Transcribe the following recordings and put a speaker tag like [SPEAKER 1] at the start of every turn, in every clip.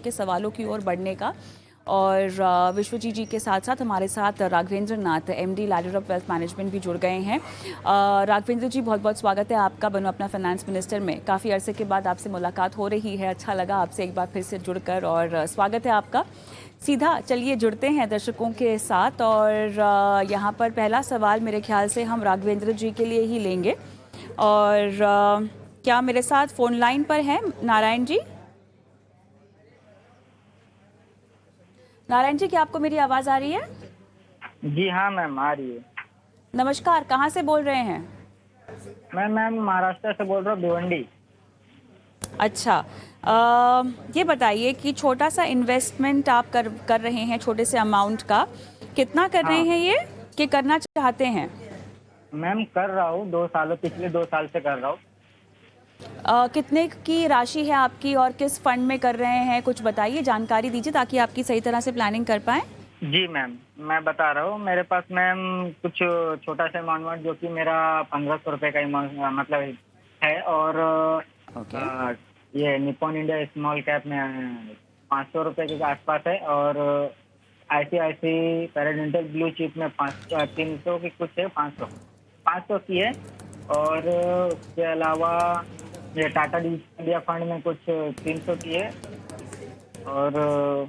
[SPEAKER 1] के सवालों की ओर बढ़ने का। और विश्वजीत जी के साथ साथ हमारे साथ Raghavendra Nath MD ladder of wealth management भी जुड़ गए हैं। राघवेंद्र जी, बहुत बहुत स्वागत है आपका बनो अपना फाइनेंस मिनिस्टर में। काफ़ी अरसे के बाद आपसे मुलाकात हो रही है, अच्छा लगा आपसे एक बार फिर से जुड़कर और स्वागत है आपका। सीधा चलिए जुड़ते हैं दर्शकों के साथ और यहाँ पर पहला सवाल मेरे ख्याल से हम राघवेंद्र जी के लिए ही लेंगे। और क्या मेरे साथ फ़ोन लाइन पर हैं नारायण जी? नारायण जी, क्या आपको मेरी आवाज़ आ रही है?
[SPEAKER 2] जी हाँ मैम, आ रही है।
[SPEAKER 1] नमस्कार, कहाँ से बोल रहे हैं?
[SPEAKER 2] मैम महाराष्ट्र से बोल रहा हूँ, भिवंडी।
[SPEAKER 1] अच्छा, ये बताइए कि छोटा सा इन्वेस्टमेंट आप कर रहे हैं, छोटे से अमाउंट का कितना कर रहे
[SPEAKER 2] हाँ
[SPEAKER 1] हैं ये, कि करना चाहते हैं?
[SPEAKER 2] मैम, कर रहा हूँ 2 सालों, पिछले 2 साल से कर रहा हूँ।
[SPEAKER 1] कितने की राशि है आपकी और किस फंड में कर रहे हैं, कुछ बताइए, जानकारी दीजिए ताकि आपकी सही तरह से प्लानिंग कर पाएं।
[SPEAKER 2] जी मैम, मैं बता रहा हूँ। मेरे पास मैम कुछ छोटा सा अमाउंट जो कि मेरा 1500 रुपये का अमाउंट मतलब है। और
[SPEAKER 1] ओके।
[SPEAKER 2] ये निप्पॉन इंडिया स्मॉल कैप में 500 रुपये के आसपास है। और ICICI पैराडेंटल ब्लू चिप में 300 की कुछ है, 500 की है। और उसके अलावा ये टाटा डिजिटल इंडिया फंड में कुछ 300 की है। और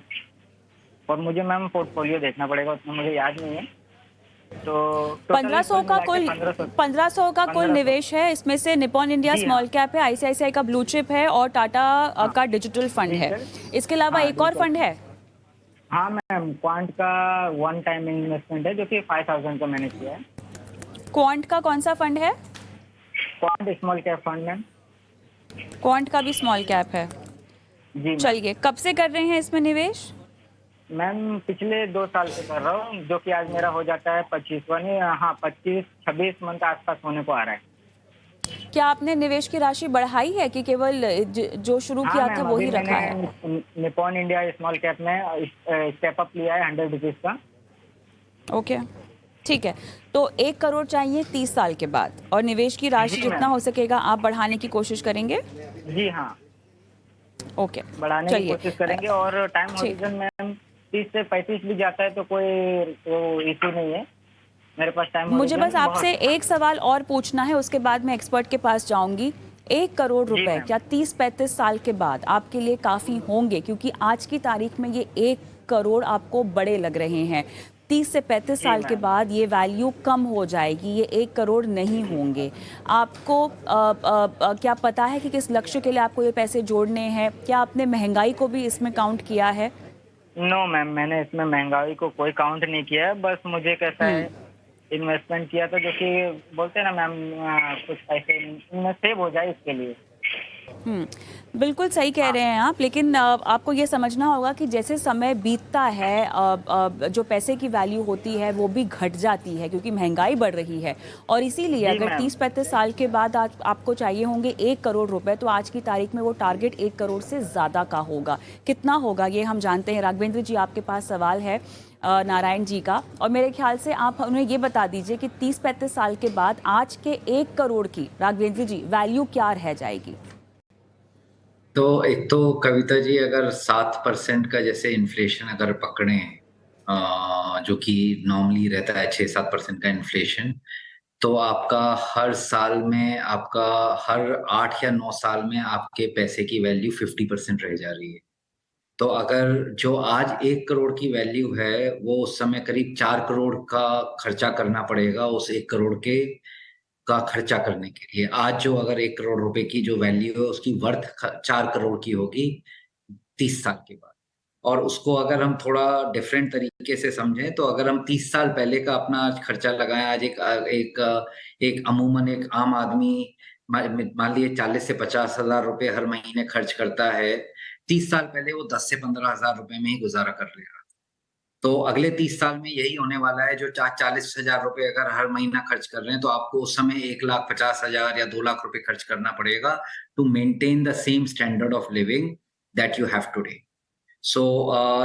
[SPEAKER 2] मुझे मैम पोर्टफोलियो देखना पड़ेगा, उतना मुझे याद नहीं है। तो टोटल
[SPEAKER 1] 1500 का कुल
[SPEAKER 2] 1500।
[SPEAKER 1] 1500 का कुल
[SPEAKER 2] 1500।
[SPEAKER 1] निवेश है, इसमें से निप्पॉन इंडिया
[SPEAKER 2] जी हाँ।
[SPEAKER 1] स्मॉल कैप है, आईसीआईसीआई का ब्लू चिप है और टाटा
[SPEAKER 2] हाँ
[SPEAKER 1] का डिजिटल फंड है।
[SPEAKER 2] डिजिटल।
[SPEAKER 1] इसके अलावा
[SPEAKER 2] हाँ
[SPEAKER 1] एक और
[SPEAKER 2] डिजिटल।
[SPEAKER 1] फंड है?
[SPEAKER 2] हाँ मैम, क्वांट का 1 टाइम इन्वेस्टमेंट है जो कि 5000 का मैंने किया है।
[SPEAKER 1] क्वांट का कौन सा फंड है?
[SPEAKER 2] Quant small cap fund ma'am.
[SPEAKER 1] Quant का भी स्मॉल कैप है।
[SPEAKER 2] जी मैम।
[SPEAKER 1] चलिए, कब से कर रहे हैं इसमें निवेश?
[SPEAKER 2] मैम पिछले 2 साल से कर रहा हूँ, जो कि आज मेरा हो जाता है 25वां। हाँ, 25-26 मंथ आसपास होने को आ रहा है।
[SPEAKER 1] क्या आपने निवेश की राशि बढ़ाई है कि केवल जो शुरू
[SPEAKER 2] हाँ
[SPEAKER 1] किया था
[SPEAKER 2] मैम,
[SPEAKER 1] वो
[SPEAKER 2] अभी
[SPEAKER 1] ही
[SPEAKER 2] मैंने
[SPEAKER 1] रखा है?
[SPEAKER 2] निप्पॉन इंडिया स्मॉल कैप में स्टेप अप लिया है 100 रुपीज का।
[SPEAKER 1] ओके, ठीक है। तो 1 करोड़ चाहिए 30 साल के बाद, और निवेश की राशि
[SPEAKER 2] जी
[SPEAKER 1] जितना
[SPEAKER 2] मैम।
[SPEAKER 1] हो सकेगा आप बढ़ाने की कोशिश करेंगे?
[SPEAKER 2] जी हाँ,
[SPEAKER 1] ओके,
[SPEAKER 2] बढ़ाने की
[SPEAKER 1] चलिए।
[SPEAKER 2] कोशिश करेंगे। और टाइम
[SPEAKER 1] ठीक।
[SPEAKER 2] होरिजन में 30 से 35 भी जाता है तो कोई वो इशू नहीं है। मेरे पास टाइम
[SPEAKER 1] मुझे बस
[SPEAKER 2] होरिजन बहुत
[SPEAKER 1] आपसे
[SPEAKER 2] है।
[SPEAKER 1] एक सवाल और पूछना है, उसके बाद मैं एक्सपर्ट के पास जाऊंगी। 1 करोड़
[SPEAKER 2] जी
[SPEAKER 1] रुपए
[SPEAKER 2] मैम।
[SPEAKER 1] क्या 30-35 साल के बाद आपके लिए काफ़ी होंगे? क्योंकि आज की तारीख में ये 1 करोड़ आपको बड़े लग रहे हैं। 30 से 35
[SPEAKER 2] जी
[SPEAKER 1] साल के
[SPEAKER 2] मैम।
[SPEAKER 1] बाद ये वैल्यू कम हो जाएगी, ये 1 करोड़ नहीं होंगे। आपको क्या पता है कि किस लक्ष्य के लिए आपको ये पैसे जोड़ने हैं? क्या आपने महंगाई को भी इसमें काउंट किया है?
[SPEAKER 2] नो मैम, मैंने इसमें महंगाई को कोई काउंट नहीं किया है। बस मुझे कैसा है, इन्वेस्टमेंट किया था जो कि बोलते हैं ना मैम, कुछ पैसे इनमें सेव हो जाए इसके लिए।
[SPEAKER 1] बिल्कुल सही कह
[SPEAKER 2] हाँ।
[SPEAKER 1] रहे हैं आप, लेकिन आपको ये समझना होगा कि जैसे समय बीतता है जो पैसे की वैल्यू होती है वो भी घट जाती है, क्योंकि महंगाई बढ़ रही है। और इसीलिए
[SPEAKER 2] जी
[SPEAKER 1] अगर
[SPEAKER 2] मैम।
[SPEAKER 1] 30-35 साल के बाद आपको चाहिए होंगे 1 करोड़ रुपए, तो आज की तारीख में वो टारगेट 1 करोड़ से ज़्यादा का होगा। कितना होगा ये हम जानते हैं। राघवेंद्र जी, आपके पास सवाल है नारायण जी का, और मेरे ख्याल से आप उन्हें ये बता दीजिए कि 30-35 साल के बाद आज के 1 करोड़ की, राघवेंद्र जी, वैल्यू क्या रह जाएगी?
[SPEAKER 3] तो एक तो कविता जी, अगर 7% का जैसे इन्फ्लेशन अगर पकड़े, जो कि नॉर्मली रहता है 6-7% का इन्फ्लेशन, तो आपका हर साल में, आपका हर 8 या 9 साल में आपके पैसे की वैल्यू 50% रह जा रही है। तो अगर जो आज 1 करोड़ की वैल्यू है, वो उस समय करीब 4 करोड़ का खर्चा करना पड़ेगा उस 1 करोड़ के का खर्चा करने के लिए। आज जो अगर 1 करोड़ रुपए की जो वैल्यू है, उसकी वर्थ 4 करोड़ की होगी 30 साल के बाद। और उसको अगर हम थोड़ा डिफरेंट तरीके से समझें, तो अगर हम 30 साल पहले का अपना खर्चा लगाएं, आज एक अमूमन एक आम आदमी मान लिए 40 से 50 हजार रुपए हर महीने खर्च करता है। 30 साल पहले वो 10 से 15 हजार रुपए में ही गुजारा कर लेगा। तो अगले 30 साल में यही होने वाला है। जो 40,000 रुपए अगर हर महीना खर्च कर रहे हैं, तो आपको उस समय 1,50,000 या 2 लाख रुपए खर्च करना पड़ेगा to maintain the same standard of living that you have today. So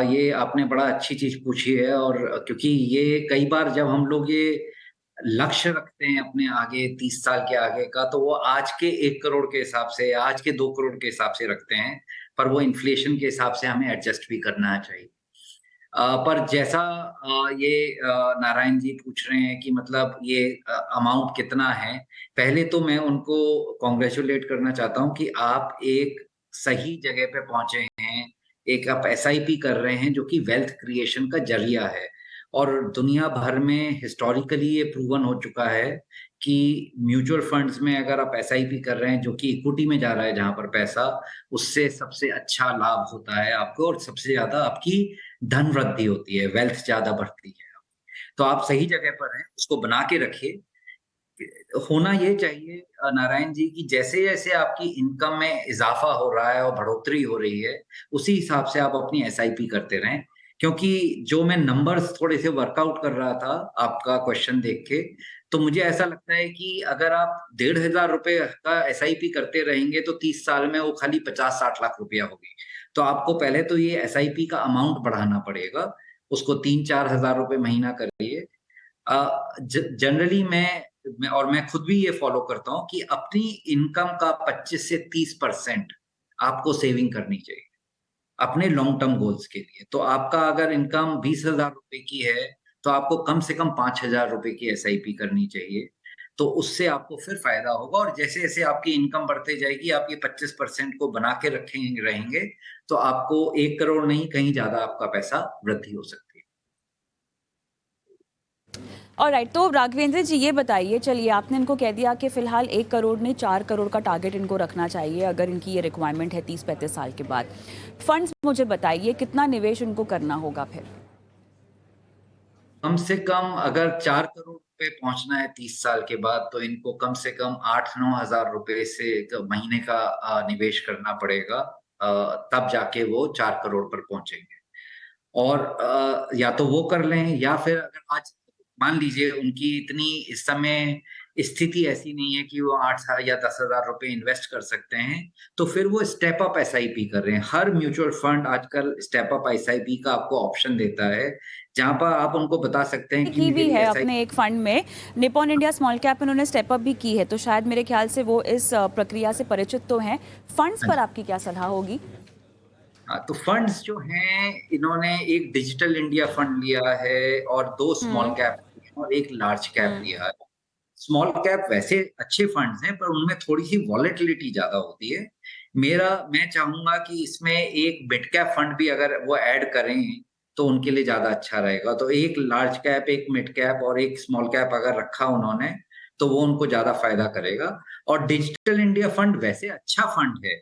[SPEAKER 3] ये आपने बड़ा अच्छी चीज पूछी है। और क्योंकि ये कई बार जब हम लोग ये लक्ष्य रखते हैं अपने आगे 30 साल के आगे का, तो वो आज के 1 करोड़ के हिसाब से, आज के 2 करोड़ के हिसाब से रखते हैं। पर वो इन्फ्लेशन के हिसाब से हमें एडजस्ट भी करना चाहिए। पर जैसा नारायण जी पूछ रहे हैं कि मतलब ये अमाउंट कितना है, पहले तो मैं उनको कांग्रेचुलेट करना चाहता हूँ कि आप एक सही जगह पे पहुँचे हैं। एक आप एसआईपी कर रहे हैं जो कि वेल्थ क्रिएशन का ज़रिया है और दुनिया भर में हिस्टोरिकली ये प्रूवन हो चुका है कि म्यूचुअल फंड्स में अगर आप एसआईपी कर रहे हैं जो कि इक्विटी में जा रहा है जहाँ पर पैसा, उससे सबसे अच्छा लाभ होता है आपको और सबसे ज़्यादा आपकी धन वृद्धि होती है, वेल्थ ज़्यादा बढ़ती है। तो आप सही जगह पर हैं, उसको बना के रखिए। होना ये चाहिए नारायण जी कि जैसे-जैसे आपकी इनकम में इज़ाफ़ा हो रहा है और बढ़ोतरी हो रही है, उसी हिसाब से आप अपनी एसआईपी करते रहें। क्योंकि जो मैं नंबर्स थोड़े से वर्कआउट कर रहा था आपका क्वेश्चन देख के, तो मुझे ऐसा लगता है कि अगर आप ₹1,500 का एसआईपी करते रहेंगे, तो 30 साल में वो खाली 50-60 लाख रुपया होगी। तो आपको पहले तो ये एसआईपी का अमाउंट बढ़ाना पड़ेगा, उसको 3-4 हज़ार रुपए महीना करिए। जनरली मैं खुद भी ये फॉलो करता हूँ कि अपनी इनकम का 25 से 30% आपको सेविंग करनी चाहिए अपने लॉन्ग टर्म गोल्स के लिए। तो आपका अगर इनकम 20,000 रुपए की है, तो आपको कम से कम 5,000 रुपए की एसआईपी करनी चाहिए। तो उससे आपको फिर फायदा होगा और जैसे-जैसे आपकी इनकम बढ़ते जाएगी, आप ये 25% को बना के रहेंगे, तो आपको 1 करोड़ नहीं, कहीं ज़्यादा आपका पैसा वृद्धि हो सकती है।
[SPEAKER 1] ऑलराइट, तो राघवेंद्र जी ये बताइए, चलिए आपने इनको कह दिया कि फ़िलहाल 1 करोड़ नहीं 4 करोड़ का टारगेट इनको रखना चाहिए अगर इनकी ये रिक्वायरमेंट है 30-35 साल के बाद। फंड्स मुझे बताइए कितना निवेश इनको करना होगा फिर?
[SPEAKER 3] कम से कम अगर 4 करोड़ पे पहुँचना है 30 साल के बाद, तो इनको कम से कम 8-9 हज़ार रुपए से एक महीने का निवेश करना पड़ेगा। तब जाके वो 4 करोड़ पर पहुँचेंगे। और या तो वो कर लें या फिर अगर आज मान लीजिए उनकी इतनी इस समय स्थिति ऐसी नहीं है कि वो 8 या 10,000 रुपए इन्वेस्ट कर सकते हैं, तो फिर वो स्टेप अप एसआईपी कर रहे हैं। हर म्यूचुअल फंड आजकल स्टेप अप एसआईपी का आपको ऑप्शन देता है, जहाँ पर आप उनको बता सकते हैं कि
[SPEAKER 1] की भी
[SPEAKER 3] मेरी
[SPEAKER 1] है
[SPEAKER 3] एसआईपी।
[SPEAKER 1] अपने एक फंड में, निपॉन इंडिया स्मॉल कैप उन्होंने स्टेप अप भी की है, तो शायद मेरे ख्याल से वो इस प्रक्रिया से परिचित तो हैं। फंड्स पर आपकी क्या सलाह होगी?
[SPEAKER 3] हाँ, तो फंड्स जो हैं, इन्होंने एक डिजिटल इंडिया फंड लिया है और 2 स्मॉल
[SPEAKER 1] हुँ,
[SPEAKER 3] कैप और 1 लार्ज कैप
[SPEAKER 1] हुँ।
[SPEAKER 3] लिया है। स्मॉल कैप वैसे अच्छे फंड्स हैं, पर उनमें थोड़ी-सी वॉलेटिलिटी ज़्यादा होती है। मैं चाहूँगा कि इसमें एक मिड कैप फंड भी अगर वो ऐड करें, तो उनके लिए ज़्यादा अच्छा रहेगा। तो एक लार्ज कैप, एक मिड कैप और एक स्मॉल कैप अगर रखा उन्होंने, तो वो उनको ज़्यादा फ़ायदा करेगा। और डिजिटल इंडिया फंड वैसे अच्छा फंड है,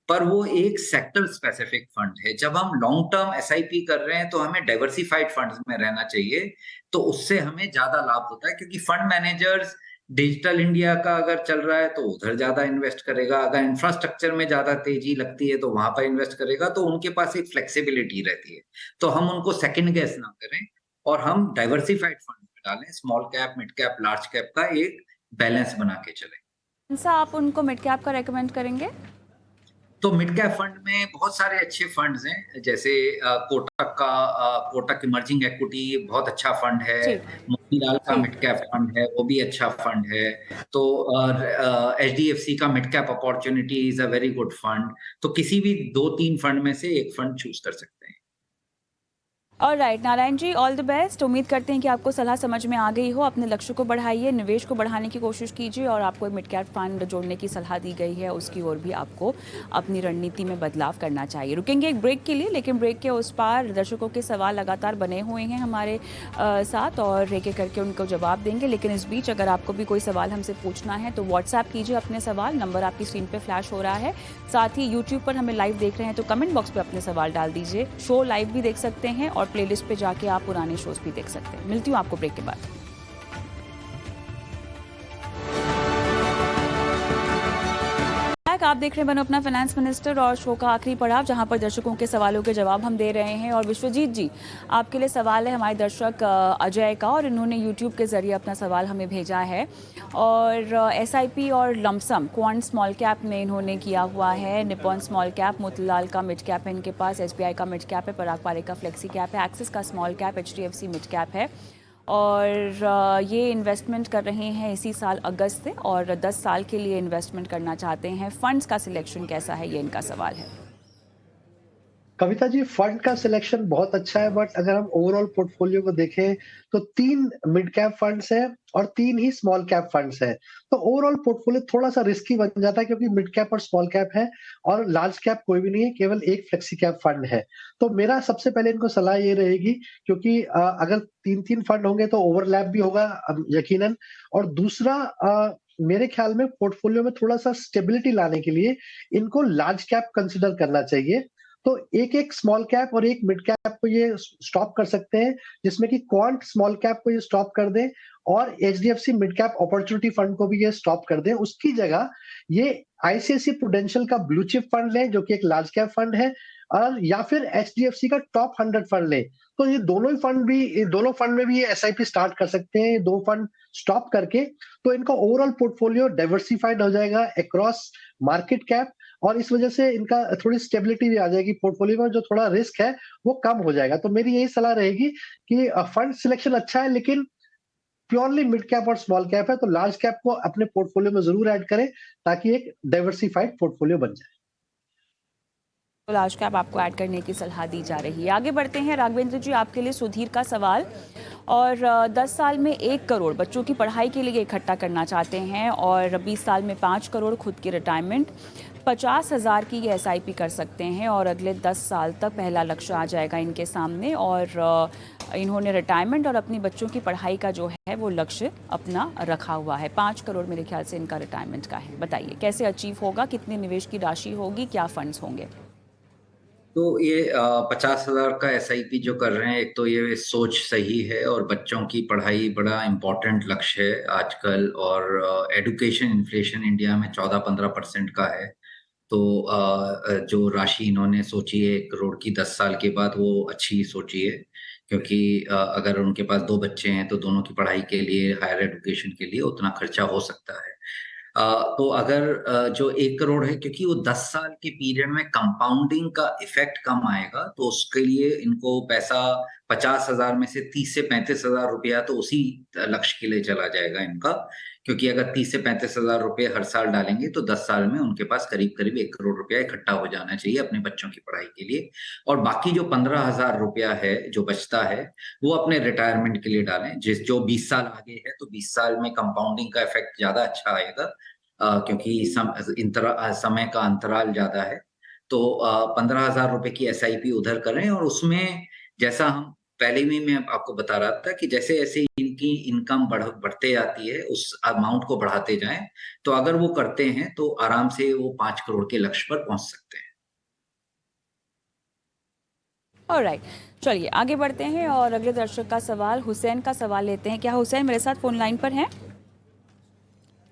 [SPEAKER 3] पर वो एक सेक्टर स्पेसिफिक फंड है। जब हम लॉन्ग टर्म एसआईपी कर रहे हैं, तो हमें डाइवर्सिफाइड फंड्स में रहना चाहिए, तो उससे हमें ज़्यादा लाभ होता है क्योंकि फंड मैनेजर्स डिजिटल इंडिया का अगर चल रहा है तो उधर ज़्यादा इन्वेस्ट करेगा, अगर इंफ्रास्ट्रक्चर में ज़्यादा तेज़ी लगती है तो वहाँ पर इन्वेस्ट करेगा, तो उनके पास एक फ्लेक्सिबिलिटी रहती है। तो हम उनको सेकंड गेस ना करें और हम डाइवर्सिफाइड फंड में डालें, small cap, mid cap, large cap का एक बैलेंस बना के चलें।
[SPEAKER 1] कौन-सा आप उनको मिड कैप का रेकमेंड करेंगे?
[SPEAKER 3] तो मिड कैप फंड में बहुत सारे अच्छे फंड्स हैं, जैसे कोटक इमर्जिंग इक्विटी बहुत अच्छा फंड है।
[SPEAKER 1] जी,
[SPEAKER 3] मोतीलाल का
[SPEAKER 1] जी।
[SPEAKER 3] मिड कैप फंड है, वो भी अच्छा फंड है। तो एचडीएफसी का mid cap opportunity is a very good fund. तो किसी भी 2-3 फंड में से एक फंड चूज़ कर सकते हैं।
[SPEAKER 1] Alright Narayan ji, all the best. उम्मीद करते हैं कि आपको सलाह समझ में आ गई हो। अपने लक्ष्य को बढ़ाइए, निवेश को बढ़ाने की कोशिश कीजिए और आपको मिड कैप फंड जोड़ने की सलाह दी गई है, उसकी ओर भी आपको अपनी रणनीति में बदलाव करना चाहिए। रुकेंगे एक ब्रेक के लिए, लेकिन ब्रेक के उस पार दर्शकों के सवाल लगातार बने हुए हैं हमारे साथ और एक एक करके उनको जवाब देंगे। लेकिन इस बीच अगर आपको भी कोई सवाल हमसे पूछना है तो व्हाट्सएप कीजिए अपने सवाल, नंबर आपकी स्क्रीन पर फ्लैश हो रहा है। साथ ही यूट्यूब पर हमें लाइव देख रहे हैं तो कमेंट बॉक्स में अपने सवाल डाल दीजिए। शो लाइव भी देख सकते हैं और प्लेलिस्ट पे जाके आप पुराने शोज भी देख सकते हैं। मिलती हूँ आपको ब्रेक के बाद। आप देख रहे हैं बनो अपना फाइनेंस मिनिस्टर और शो का आखिरी पड़ाव, जहां पर दर्शकों के सवालों के जवाब हम दे रहे हैं। और विश्वजीत जी, आपके लिए सवाल है हमारे दर्शक अजय का, और इन्होंने यूट्यूब के जरिए अपना सवाल हमें भेजा है। और एसआईपी और लमसम क्वांट स्मॉल कैप में इन्होंने किया हुआ है। निपॉन स्मॉल कैप, मोतीलाल का मिड कैप है इनके पास, एसबीआई का मिड कैप है, पराग पारेख का फ्लेक्सी कैप है, एक्सिस का small cap, HDFC mid cap है। और ये इन्वेस्टमेंट कर रहे हैं इसी साल अगस्त से और 10 साल के लिए इन्वेस्टमेंट करना चाहते हैं। फंड्स का सिलेक्शन कैसा है, ये इनका सवाल है।
[SPEAKER 4] कविता जी, फंड का सिलेक्शन बहुत अच्छा है, बट अगर हम ओवरऑल पोर्टफोलियो को देखें तो 3 मिड कैप फंड्स हैं और 3 ही स्मॉल कैप फंड्स हैं। तो ओवरऑल पोर्टफोलियो थोड़ा-सा रिस्की बन जाता है, क्योंकि मिड कैप और स्मॉल कैप है और लार्ज कैप कोई भी नहीं है, केवल एक फ्लेक्सी कैप फंड है। तो मेरा सबसे पहले इनको सलाह ये रहेगी, क्योंकि अगर 3-3 फंड होंगे तो ओवरलैप भी होगा यकीनन। और दूसरा, मेरे ख्याल में पोर्टफोलियो में थोड़ा-सा स्टेबिलिटी लाने के लिए इनको लार्ज कैप कंसीडर करना चाहिए। तो एक-एक स्मॉल कैप और एक मिड कैप को ये स्टॉप कर सकते हैं, जिसमें कि क्वांट स्मॉल कैप को ये स्टॉप कर दें और HDFC mid cap opportunity fund को भी ये स्टॉप कर दें। उसकी जगह ये आईसीआईसीआई प्रूडेंशियल का ब्लू चिप फंड लें, जो कि एक लार्ज कैप फंड है, और या फिर एचडीएफसी का टॉप 100 फंड लें। तो ये दोनों फंड में भी ये एसआईपी स्टार्ट कर सकते हैं, ये 2 फंड स्टॉप करके। तो इनका ओवरऑल पोर्टफोलियो डाइवर्सिफाइड हो जाएगा अक्रॉस मार्केट कैप, और इस वजह से इनका थोड़ी स्टेबिलिटी भी आ जाएगी पोर्टफोलियो में, जो थोड़ा रिस्क है वो कम हो जाएगा। तो मेरी यही सलाह रहेगी कि फंड सिलेक्शन अच्छा है, लेकिन प्योरली मिड कैप और स्मॉल कैप है, तो लार्ज कैप को अपने पोर्टफोलियो में ज़रूर ऐड करें, ताकि एक डाइवर्सिफाइड पोर्टफोलियो बन जाए।
[SPEAKER 1] तो लार्ज कैप आपको ऐड करने की सलाह दी जा रही है। आगे बढ़ते हैं राघवेंद्र जी, आपके लिए सुधीर का सवाल। और 10 साल में 1 करोड़ बच्चों की पढ़ाई के लिए इकट्ठा करना चाहते हैं और 20 साल में 5 करोड़ खुद की रिटायरमेंट, 50,000 की ये एसआईपी कर सकते हैं और अगले 10 साल तक पहला लक्ष्य आ जाएगा इनके सामने। और इन्होंने रिटायरमेंट और अपनी बच्चों की पढ़ाई का जो है वो लक्ष्य अपना रखा हुआ है। 5 करोड़ मेरे ख्याल से इनका रिटायरमेंट का है। बताइए कैसे अचीव होगा, कितने निवेश की राशि होगी, क्या फंड्स होंगे?
[SPEAKER 3] तो ये 50,000 का एसआईपी जो कर रहे हैं, एक तो ये सोच सही है और बच्चों की पढ़ाई बड़ा इम्पोर्टेंट लक्ष्य है आजकल। और एडुकेशन इन्फ्लेशन इंडिया में 14-15% का है। तो जो राशि इन्होंने सोची है 1 करोड़ की 10 साल के बाद, वो अच्छी सोची है, क्योंकि अगर उनके पास 2 बच्चे हैं तो दोनों की पढ़ाई के लिए, हायर एजुकेशन के लिए उतना खर्चा हो सकता है। तो अगर जो 1 करोड़ है, क्योंकि वो 10 साल के पीरियड में कंपाउंडिंग का इफ़ेक्ट कम आएगा, तो उसके लिए इनको पैसा 50,000 में से 30 से 35,000 रुपया तो उसी लक्ष्य के लिए चला जाएगा इनका। क्योंकि अगर 30 से 35,000 रुपए हर साल डालेंगे तो 10 साल में उनके पास करीब-करीब 1 करोड़ रुपया इकट्ठा हो जाना चाहिए अपने बच्चों की पढ़ाई के लिए। और बाकी जो 15,000 रुपया है, जो बचता है, वो अपने रिटायरमेंट के लिए डालें। जो 20 साल आगे है, तो 20 साल में कंपाउंडिंग का इफ़ेक्ट ज़्यादा अच्छा आएगा, क्योंकि समय का अंतराल ज़्यादा है। तो 15,000 रुपए की एसआईपी उधर करें, और उसमें जैसा हम पहले भी मैं आपको बता रहा था कि जैसे-जैसे इनकी इनकम बढ़ते जाती है, उस अमाउंट को बढ़ाते जाएँ। तो अगर वो करते हैं तो आराम से वो 5 करोड़ के लक्ष्य पर पहुँच सकते हैं।
[SPEAKER 1] ऑलराइट, चलिए आगे बढ़ते हैं और अगले दर्शक का सवाल, हुसैन का सवाल लेते हैं। क्या हुसैन मेरे साथ फोन लाइन पर हैं?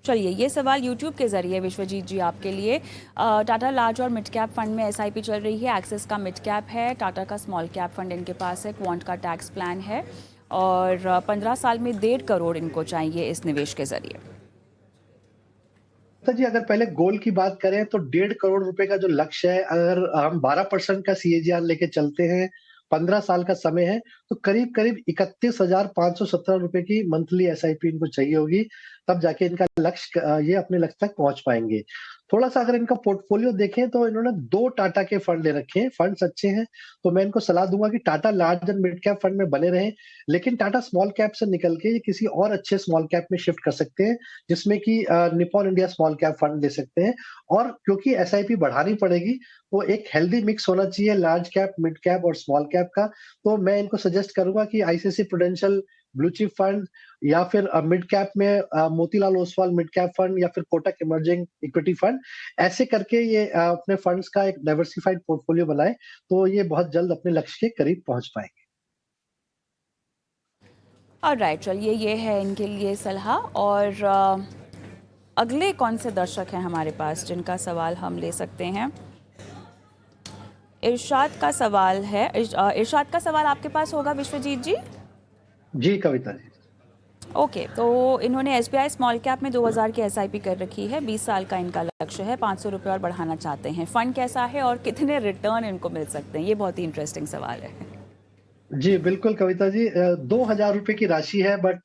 [SPEAKER 1] चलिए, ये सवाल यूट्यूब के ज़रिए विश्वजीत जी आपके लिए। टाटा लार्ज और मिड कैप फंड में एसआईपी चल रही है। एक्सिस का मिड कैप है, टाटा का स्मॉल कैप फंड इनके पास है, क्वांट का टैक्स प्लान है और 15 साल में 1.5 करोड़ इनको चाहिए इस निवेश के ज़रिए।
[SPEAKER 4] तो जी, अगर पहले गोल की बात करें तो 1.5 करोड़ रुपए का जो लक्ष्य है, अगर हम 12% का सीएजीआर लेके चलते हैं, 15 साल का समय है, तो करीब-करीब 31,517 रुपए की मंथली एसआईपी इनको चाहिए होगी, तब जाके इनका ये अपने लक्ष्य तक पहुँच पाएँगे। थोड़ा-सा अगर इनका पोर्टफोलियो देखें तो इन्होंने 2 टाटा के फंड ले रखे हैं, फंड्स अच्छे हैं, तो मैं इनको सलाह दूँगा कि Tata large and mid cap fund में बने रहें, लेकिन टाटा स्मॉल कैप से निकल के ये किसी और अच्छे स्मॉल कैप में शिफ्ट कर सकते हैं, जिसमें कि Nippon India small cap fund ले सकते हैं। और क्योंकि एसआईपी बढ़ानी पड़ेगी, तो एक हेल्दी मिक्स होना चाहिए लार्ज कैप, मिड कैप और स्मॉल कैप का। तो मैं इनको सजेस्ट करूँगा कि ICICI prudential blue chip fund, या फिर मिड कैप में Motilal Oswal mid cap fund, या फिर कोटक इमर्जिंग इक्विटी फंड, ऐसे करके ये अपने फंड्स का एक डाइवर्सिफाइड पोर्टफोलियो बनाएँ, तो ये बहुत जल्द अपने लक्ष्य के करीब पहुँच पाएँगे।
[SPEAKER 1] ऑलराइट, चलिए ये है इनके लिए सलाह। और अगले कौन से दर्शक हैं हमारे पास जिनका सवाल हम ले सकते हैं? इरशाद का सवाल है। इरशाद का सवाल आपके पास होगा विश्वजीत जी?
[SPEAKER 4] जी, कविता जी।
[SPEAKER 1] ओके, तो इन्होंने एसबीआई स्मॉल कैप में 2,000 की एसआईपी कर रखी है। 20 साल का इनका लक्ष्य है, 500 रुपये और बढ़ाना चाहते हैं। फंड कैसा है और कितने रिटर्न इनको मिल सकते हैं? ये बहुत ही इंटरेस्टिंग सवाल है।
[SPEAKER 4] जी, बिल्कुल कविता जी, 2,000 रुपए की राशि है, बट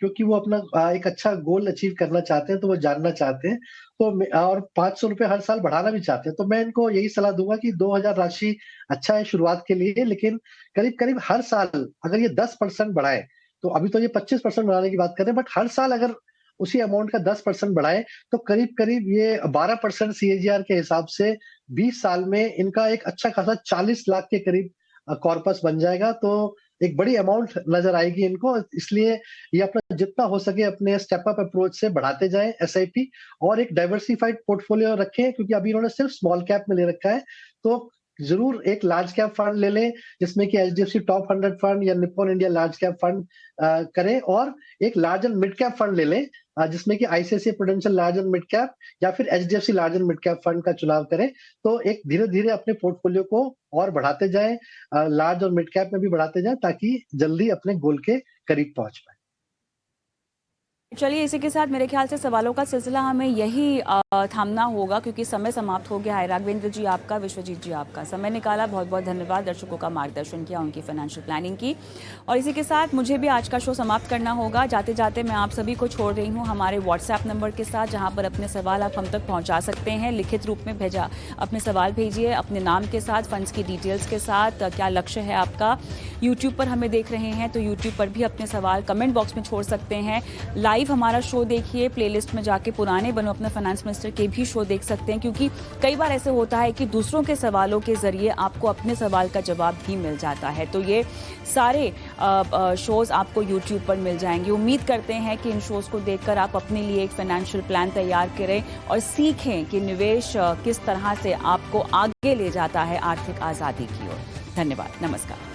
[SPEAKER 4] क्योंकि वो अपना एक अच्छा गोल अचीव करना चाहते हैं, तो वो जानना चाहते हैं। तो और ₹500 हर साल बढ़ाना भी चाहते हैं। तो मैं इनको यही सलाह दूँगा कि 2000 राशि अच्छा है शुरुआत के लिए, लेकिन करीब-करीब हर साल अगर ये 10% बढ़ाएँ, तो अभी तो ये 25% बढ़ाने की बात कर रहे हैं, बट हर साल अगर उसी अमाउंट का 10% बढ़ाएँ, तो करीब-करीब ये 12% सीएजीआर के हिसाब से 20 साल में इनका एक अच्छा खासा 40 लाख के करीब कॉर्पस बन जाएगा। तो एक बड़ी अमाउंट नज़र आएगी इनको, इसलिए ये अपना जितना हो सके अपने स्टेप अप अप्रोच से बढ़ाते जाएँ एसआईपी, और एक डाइवर्सिफाइड पोर्टफोलियो रखें, क्योंकि अभी इन्होंने सिर्फ स्मॉल कैप में ले रखा है। तो ज़रूर एक लार्ज कैप फंड ले लें, जिसमें कि एचडीएफसी टॉप 100 फंड या Nippon India large cap fund करें, और एक large and mid cap fund ले लें, जिसमें कि ICICI prudential large and mid cap या फिर HDFC large and mid cap fund का चुनाव करें। तो एक धीरे-धीरे अपने पोर्टफोलियो को और बढ़ाते जाएँ, लार्ज और मिड कैप में भी बढ़ाते जाएँ, ताकि जल्दी अपने गोल के करीब पहुँच पाएँ।
[SPEAKER 1] चलिए, इसी के साथ मेरे ख्याल से सवालों का सिलसिला हमें यही थामना होगा, क्योंकि समय समाप्त हो गया है। राघवेंद्र जी आपका, विश्वजीत जी आपका समय निकाला, बहुत बहुत धन्यवाद। दर्शकों का मार्गदर्शन किया, उनकी फाइनेंशियल प्लानिंग की। और इसी के साथ मुझे भी आज का शो समाप्त करना होगा। जाते जाते मैं आप सभी को छोड़ रही हूँ हमारे व्हाट्सएप नंबर के साथ, जहाँ पर अपने सवाल आप हम तक पहुँचा सकते हैं। लिखित रूप में अपने सवाल भेजिए, अपने नाम के साथ, फंड्स की डिटेल्स के साथ, क्या लक्ष्य है आपका। यूट्यूब पर हमें देख रहे हैं तो यूट्यूब पर भी अपने सवाल कमेंट बॉक्स में छोड़ सकते हैं। लाइव हमारा शो देखिए, प्लेलिस्ट में जाके पुराने बनो अपना फाइनेंस मिनिस्टर के भी शो देख सकते हैं, क्योंकि कई बार ऐसे होता है कि दूसरों के सवालों के जरिए आपको अपने सवाल का जवाब भी मिल जाता है। तो ये सारे शोज आपको यूट्यूब पर मिल जाएंगे। उम्मीद करते हैं कि इन शोज को देखकर आप अपने लिए एक फाइनेंशियल प्लान तैयार करें और सीखें कि निवेश किस तरह से आपको आगे ले जाता है आर्थिक आज़ादी की ओर। धन्यवाद, नमस्कार।